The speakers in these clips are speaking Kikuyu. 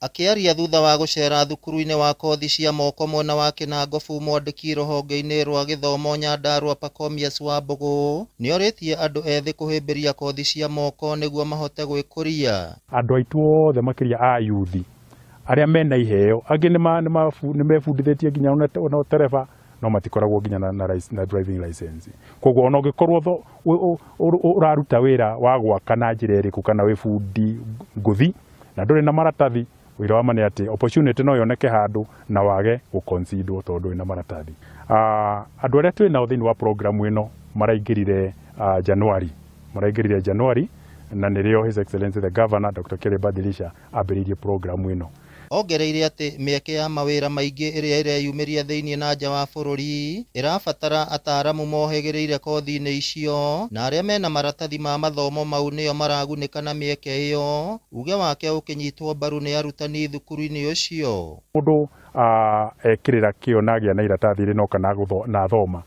Akiaria thutha wa gucera thukuru-inĩ wa kothi cia moko mwena wa Kinangofu, mwandĩki rũhonge-inĩ rwa gĩthomo Nyandarua Pachomius Wambũgũ nĩorĩtie andũ ethĩ kũhĩmbĩria kothi cia moko nĩguo mahote gwĩkũria. Andũ aitũ othe makĩria a yuthi arĩa mena iheo angĩ nĩmebundithĩtie nginya na ũtereba no matikoragwo nginya na driving license. Koguo ona ũngĩkorwo ũraruta wĩra wa gwaka na njĩra ĩrĩkũ kana wĩ bundi ngũthi na ndũrĩ na maratathi, wĩra wa mane atĩ opportunity no yoneke handũ na wage gũconsider tondũ wĩna maratathi. Andũ arĩa twĩ nao thĩinĩ wa program ĩno maraingĩrire January na nĩrĩo His Excellency the Governor Dr. Kelly Badilisha ambĩrĩirie program ĩno. Ongereire atĩ mĩeke ya mawĩra maingĩ ĩrĩa ĩreyumĩria thĩinĩ na nja wa bũrũri ĩrabatara ataaramu mohĩgĩrĩire kothi-inĩ icio, na arĩa mena maratathi ma mathomo mau nĩo maragunĩka na mĩeke ĩyo, uge wake ũkĩnyitwo mbaru nĩ arutani thukuru-inĩ ũcio. Mũndũ ekĩrĩra kĩo na agĩa na iratathi rĩnoka na thoma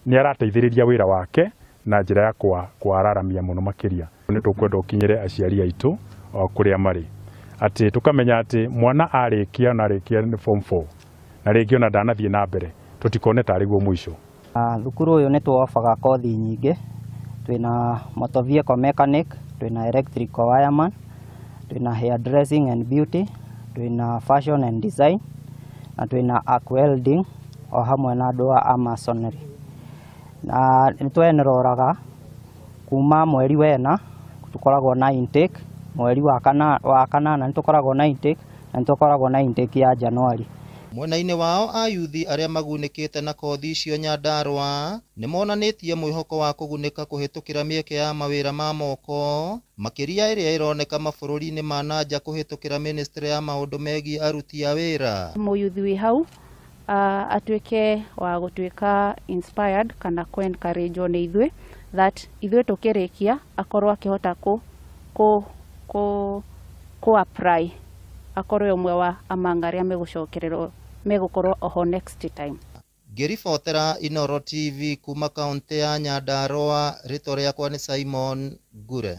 nĩ arateithĩrĩria wĩra wake na njĩra ya kwararamia mũno makĩria. Nĩ tũkwenda ũkinyĩre aciari aitũ kũrĩa marĩ atĩ tukamenya atĩ mwana arĩkia form 4 na rĩngĩ ona ndanathiĩ na mbere tũtikone tarĩ guo mũico. Thukuru ũyũ nĩ tũofaga kothi nyingĩ, twĩna motor vehicle mechanic, twĩna electrical wireman, twĩna hair dressing and beauty, twĩna fashion and design, na twĩna arc welding o hamwe na andũ a masonry. Na nĩ tweneroraga kuma mweri wena tukoragwo na intake, mweri wa kanana nĩtũkoragwo na intake na nĩtũkoragwo na intake ya January. Mwena-inĩ wao ayuthi arĩa magunĩkĩte na kothi icio Nyandarua nĩmonanĩtie mwĩhoko wa kũgunĩka kũhĩtũkĩra mĩeke ya mawĩra ma moko makĩria ĩrĩa ĩroneka mabũrũri-inĩ ma nanja kũhĩtũkĩra ministry ya maũndũ megiĩ aruti a wĩra. Mũyuthi wĩ hau atuĩke wa gũtuĩka inspired kana encourage nĩ ithuĩ that ithuĩ tũkĩrĩkia akorwo akĩhota ku apply akorwo ũmwe wa amanga arĩa megũcokererwo megũkorwo oho next time. Ngĩribotera Inooro TV kuma kaunti ya Nyandarua, rĩtwa rĩakwa nĩ Simon Ngure.